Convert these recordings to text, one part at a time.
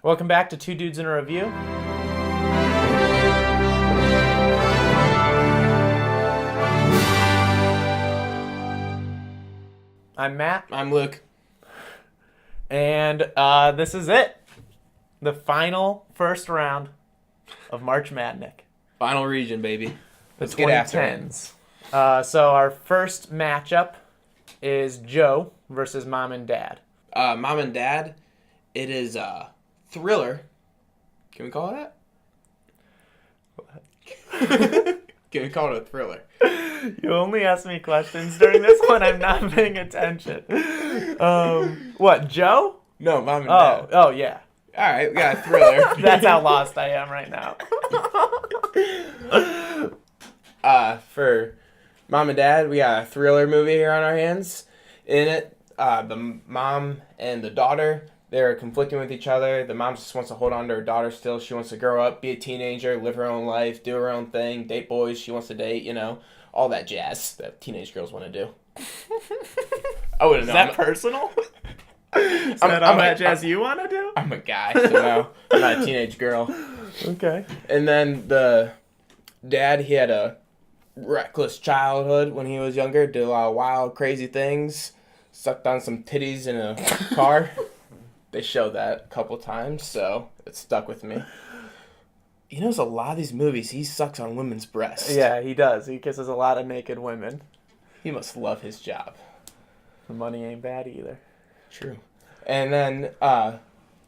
Welcome back to Two Dudes in a Review. I'm Matt. I'm Luke. And this is it. The final first round of March MadNick. Final region, baby. The Let's get after it. 2010s. So our first matchup is Joe versus Mom and Dad. Mom and Dad, it is a thriller. Can we call it that? Can we call it a thriller? You only ask me questions during this one. I'm not paying attention. What, Joe? No, Mom and Dad. Oh, yeah. All right, we got a thriller. That's how lost I am right now. For Mom and Dad, we got a thriller movie here on our hands. In it, the mom and the daughter, they're conflicting with each other. The mom just wants to hold on to her daughter still. She wants to grow up, be a teenager, live her own life, do her own thing, date boys she wants to date, all that jazz that teenage girls want to do. I wouldn't know. Is that personal? Is that all that jazz you want to do? I'm a guy, so no, I'm not a teenage girl. Okay. And then the dad, he had a reckless childhood when he was younger, did a lot of wild, crazy things, sucked on some titties in a car. They showed that a couple times, so it stuck with me. He knows a lot of these movies, he sucks on women's breasts. Yeah, he does. He kisses a lot of naked women. He must love his job. The money ain't bad either. True. And then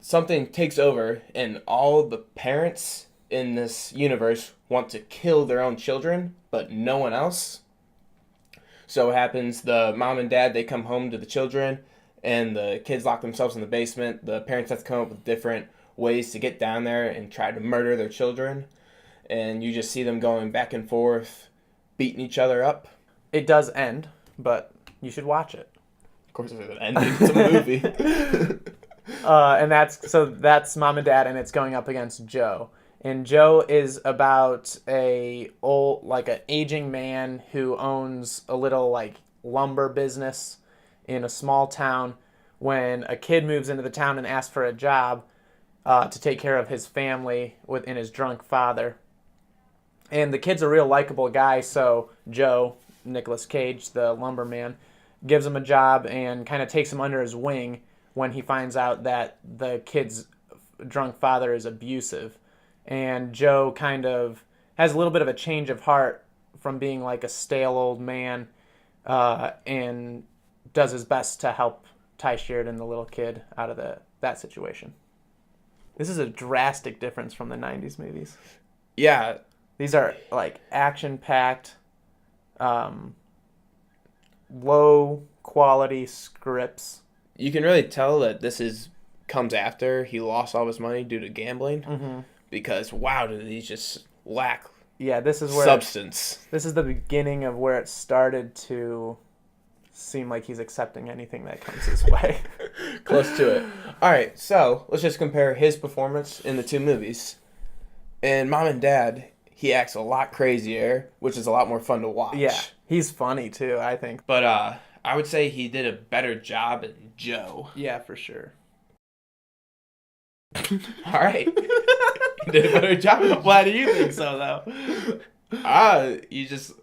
something takes over, and all the parents in this universe want to kill their own children, but no one else. So what happens, the mom and dad, they come home to the children, and the kids lock themselves in the basement. The parents have to come up with different ways to get down there and try to murder their children. And you just see them going back and forth, beating each other up. It does end, but you should watch it. Of course, it's an ending. It's a movie. And that's Mom and Dad, and it's going up against Joe. And Joe is about an aging man who owns a little lumber business in a small town. When a kid moves into the town and asks for a job to take care of his family and his drunk father. And the kid's a real likable guy, so Joe, Nicolas Cage, the lumberman, gives him a job and kind of takes him under his wing when he finds out that the kid's drunk father is abusive. And Joe kind of has a little bit of a change of heart from being like a stale old man and does his best to help Ty Sheridan, the little kid, out of that situation. This is a drastic difference from the 90s movies. Yeah. These are action-packed, low-quality scripts. You can really tell that this comes after he lost all his money due to gambling. Mm-hmm. Because, wow, did these just lack this is where substance. This is the beginning of where it started to seem like he's accepting anything that comes his way. Close to it. All right, so let's just compare his performance in the two movies. In Mom and Dad, he acts a lot crazier, which is a lot more fun to watch. Yeah, he's funny too, I think. But I would say he did a better job in Joe. Yeah, for sure. All right. He did a better job. Why do you think so, though? He's just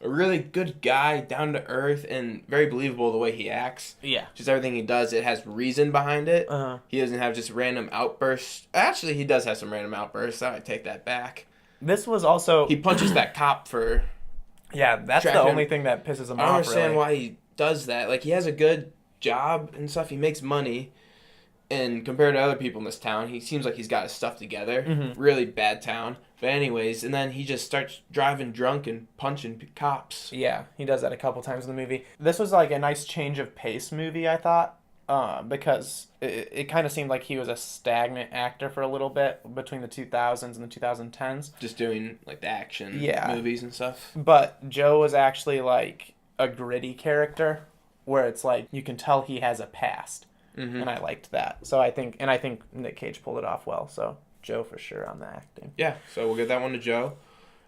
a really good guy, down to earth, and very believable the way he acts. Yeah. Just everything he does, it has reason behind it. Uh-huh. He doesn't have just random outbursts. Actually, he does have some random outbursts. I take that back. This was also... He punches that cop for... Yeah, that's the only thing that pisses him off, I don't understand really. why he does that. He has a good job and stuff. He makes money. And compared to other people in this town, he seems like he's got his stuff together. Mm-hmm. Really bad town. But anyways, and then he just starts driving drunk and punching cops. Yeah, he does that a couple times in the movie. This was a nice change of pace movie, I thought, because it kind of seemed like he was a stagnant actor for a little bit between the 2000s and the 2010s. Just doing the action movies and stuff. But Joe was actually a gritty character where it's you can tell he has a past. Mm-hmm. And I liked that. So I think Nick Cage pulled it off well. So Joe for sure on the acting. Yeah, so we'll give that one to Joe.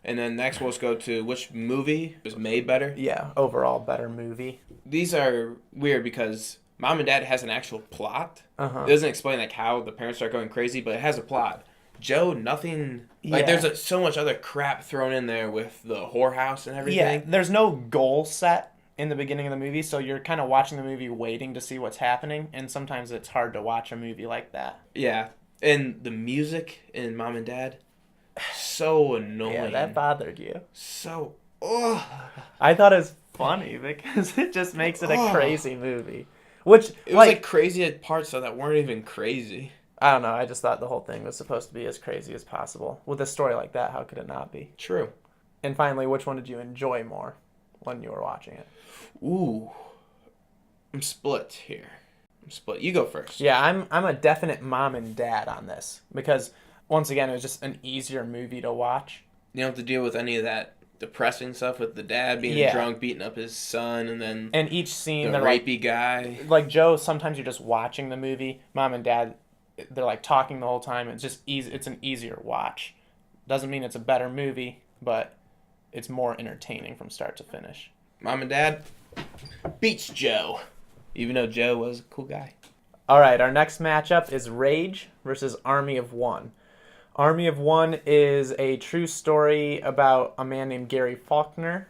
And then next we'll just go to which movie was made better. Yeah, overall better movie. These are weird because Mom and Dad has an actual plot. Uh-huh. It doesn't explain like how the parents start going crazy, but it has a plot. Joe, nothing like Yeah. there's so much other crap thrown in there with the whorehouse and Yeah, everything. there's no goal set in the beginning of the movie, so you're kind of watching the movie waiting to see what's happening, and sometimes it's hard to watch a movie like that. Yeah, and the music in Mom and Dad, so annoying. Yeah, that bothered you. So, oh, I thought it was funny because it just makes it a Oh. crazy movie. Which, it was like crazy at parts though that weren't even crazy. I don't know, I just thought the whole thing was supposed to be as crazy as possible. With a story like that, how could it not be? True. And finally, which one did you enjoy more when you were watching it? Ooh, I'm split here. I'm split. You go first. Yeah, I'm a definite Mom and Dad on this because once again, it was just an easier movie to watch. You don't have to deal with any of that depressing stuff with the dad being drunk, beating up his son, and then And each scene, the they're rapey guy. like Joe. Sometimes you're just watching the movie. Mom and Dad, they're like talking the whole time. It's just easy. It's an easier watch. Doesn't mean it's a better movie, but it's more entertaining from start to finish. Mom and Dad beats Joe, even though Joe was a cool guy. All right, our next matchup is Rage versus Army of One. Army of One is a true story about a man named Gary Faulkner,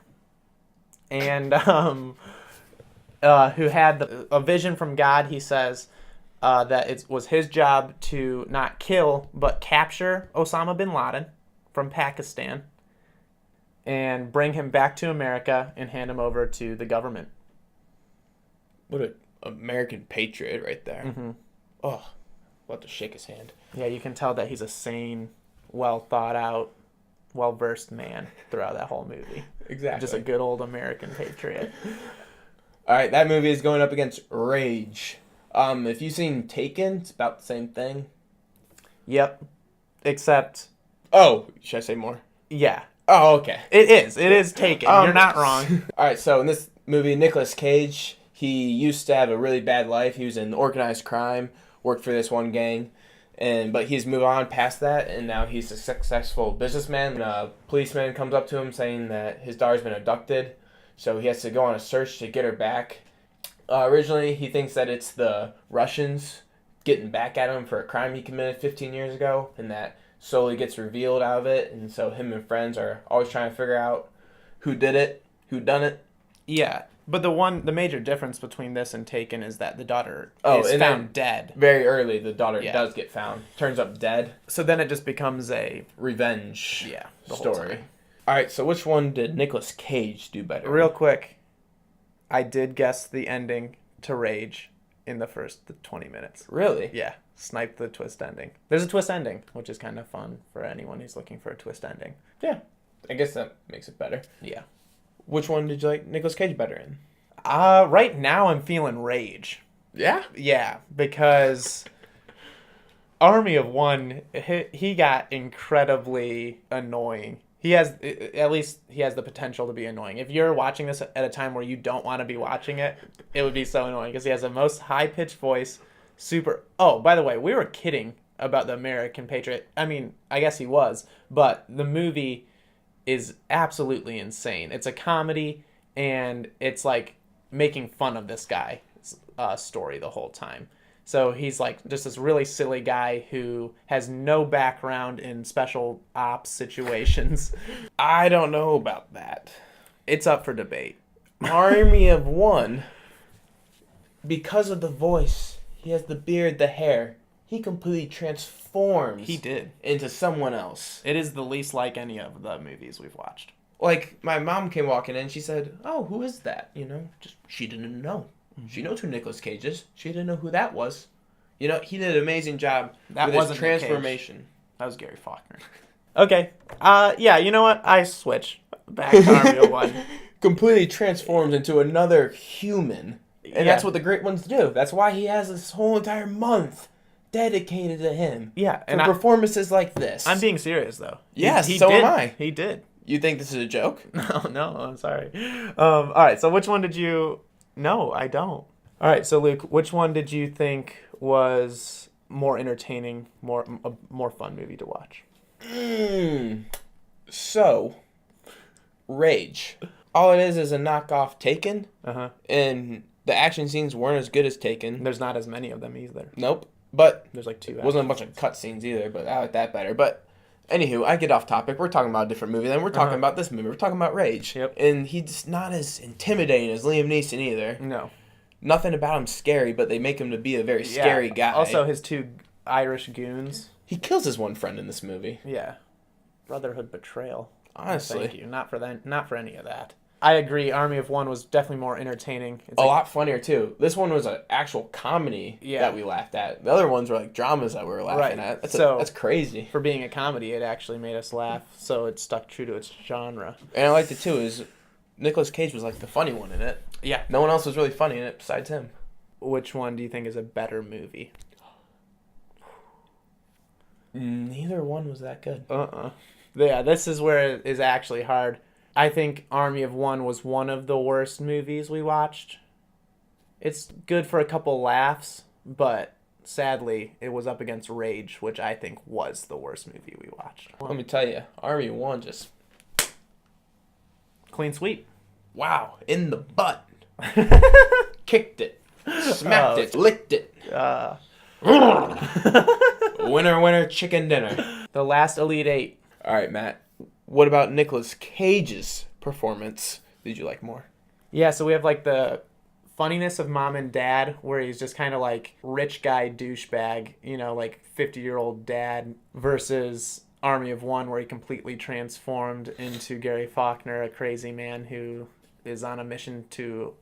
and who had a vision from God. He says that it was his job to not kill but capture Osama bin Laden from Pakistan and bring him back to America and hand him over to the government. What an American patriot right there. Mm-hmm. Oh, we'll have to shake his hand. Yeah, you can tell that he's a sane, well thought out, well versed man throughout that whole movie. Exactly. Just a good old American patriot. All right, that movie is going up against Rage. If you've seen Taken, it's about the same thing. Yep. Except, Oh, should I say more? yeah. Oh, okay. It is. It is Taken. You're not wrong. All right, so in this movie, Nicolas Cage, he used to have a really bad life. He was in organized crime, worked for this one gang, but he's moved on past that, and now he's a successful businessman. And a policeman comes up to him saying that his daughter's been abducted, so he has to go on a search to get her back. Originally, he thinks that it's the Russians getting back at him for a crime he committed 15 years ago, and that slowly gets revealed out of it, and so him and friends are always trying to figure out who did it, who done it. Yeah. But the major difference between this and Taken is that the daughter is and found then dead. Very early, the daughter Yeah. does get found. Turns up dead. So then it just becomes a Revenge the whole story. time. All right, so which one did Nicolas Cage do better? Real quick, I did guess the ending to Rage in the first 20 minutes. Really? Yeah, sniped the twist ending. There's a twist ending, which is kind of fun for anyone who's looking for a twist ending. Yeah. I guess that makes it better. Yeah. Which one did you like Nicolas Cage better in? Right now I'm feeling Rage. Yeah? Yeah, because Army of One, he got incredibly annoying. He has, at least he has the potential to be annoying. If you're watching this at a time where you don't want to be watching it, it would be so annoying because he has the most high-pitched voice, Oh, by the way, we were kidding about the American Patriot. I mean, I guess he was, but the movie is absolutely insane. It's a comedy, and it's like making fun of this guy's story the whole time. So he's like just this really silly guy who has no background in special ops situations. I don't know about that. It's up for debate. Army of One, because of the voice, he has the beard, the hair, he completely transforms He did. into someone else. It is the least like any of the movies we've watched. Like, my mom came walking in, she said, "Oh, who is that?" You know, just she didn't know. She knows who Nicolas Cage is. She didn't know who that was. You know, he did an amazing job That with wasn't his Nick Cage. transformation. That was Gary Faulkner. Okay. Yeah, you know what? I switch back to Army of One. Completely transforms into another human. And that's what the great ones do. That's why he has this whole entire month dedicated to him. Yeah, and performances like this. I'm being serious though. Yes, he so did. am I. He did. You think this is a joke? No, I'm sorry. All right, so which one did you... No, I don't. All right, so Luke, which one did you think was more entertaining, a more fun movie to watch? So, Rage. All it is a knockoff Taken. Uh-huh. And The action scenes weren't as good as Taken. There's not as many of them either. Nope. But There's like 2. it wasn't a bunch of cut scenes either, but I like that better. But anywho, I get off topic. We're talking about a different movie. Then we're talking about this movie. We're talking about Rage. Yep. And he's not as intimidating as Liam Neeson either. No. Nothing about him scary, but they make him to be a very scary guy. Also, his 2 Irish goons. He kills his one friend in this movie. Yeah. Brotherhood betrayal. Honestly. Thank you. Not for any of that. I agree. Army of One was definitely more entertaining. It's A lot funnier, too. This one was an actual comedy that we laughed at. The other ones were like dramas that we were laughing at. That's crazy. For being a comedy, it actually made us laugh, so it stuck true to its genre. And I liked it, too, is Nicolas Cage was like the funny one in it. Yeah. No one else was really funny in it besides him. Which one do you think is a better movie? Neither one was that good. Yeah, this is where it is actually hard. I think Army of One was one of the worst movies we watched. It's good for a couple laughs, but sadly, it was up against Rage, which I think was the worst movie we watched. Let me tell you, Army of One just... Clean sweep. Wow, in the butt. Kicked it. Smacked it. Licked it. Winner, winner, chicken dinner. The last Elite Eight. All right, Matt. What about Nicolas Cage's performance? Did you like more? Yeah, so we have like the funniness of Mom and Dad, where he's just kind of like rich guy douchebag, like 50-year-old dad, versus Army of One, where he completely transformed into Gary Faulkner, a crazy man who is on a mission to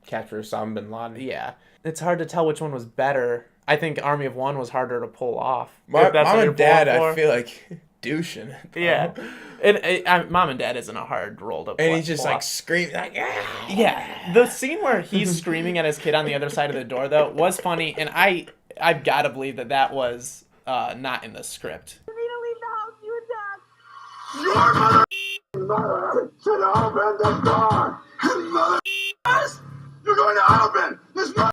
capture Osama bin Laden. Yeah. It's hard to tell which one was better. I think Army of One was harder to pull off. Mom and Dad, I feel like douching. Yeah. And Mom and Dad isn't a hard role to pull. And he's just like screaming, like, ah! Yeah. The scene where he's screaming at his kid on the other side of the door, though, was funny. And I've got to believe that was not in the script. You need to leave the house, you attack! Your mother should open the door! Mother, you're going to open this door!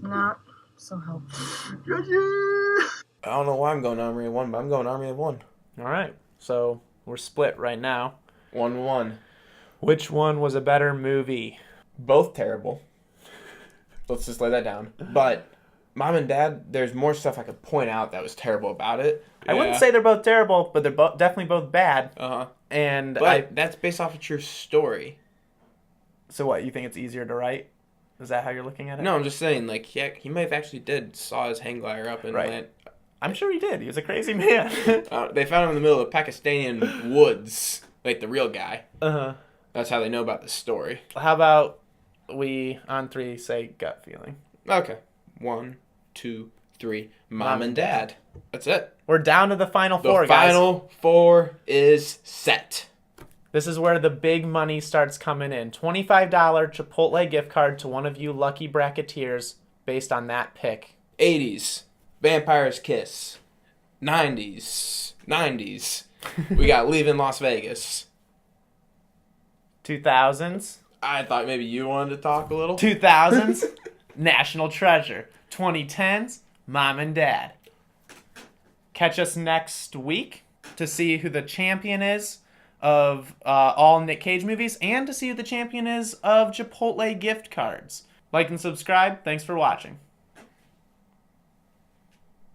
Not so helpful. I don't know why I'm going Army of One, but I'm going Army of One. All right. So we're split right now. 1-1. Which one was a better movie? Both terrible. Let's just lay that down. But Mom and Dad, there's more stuff I could point out that was terrible about it. I wouldn't say they're both terrible, but they're definitely both bad. But that's based off a true story. So what, you think it's easier to write? Is that how you're looking at it? No, I'm just saying, like, yeah, he might have actually saw his hang glider up and went. I'm sure he did. He was a crazy man. They found him in the middle of the Pakistani woods, like the real guy. That's how they know about this story. How about we, on 3, say gut feeling? Okay. 1, 2, 3. Mom and Dad. That's it. We're down to the final 4, guys. The guys. final 4 is set. This is where the big money starts coming in. $25 Chipotle gift card to one of you lucky bracketeers based on that pick. 80s. Vampire's Kiss. 90s. We got Leaving Las Vegas. 2000s. I thought maybe you wanted to talk a little. 2000s. National Treasure. 2010s. Mom and Dad. Catch us next week to see who the champion is of all Nick Cage movies and to see who the champion is of Chipotle gift cards. Like and subscribe. Thanks for watching.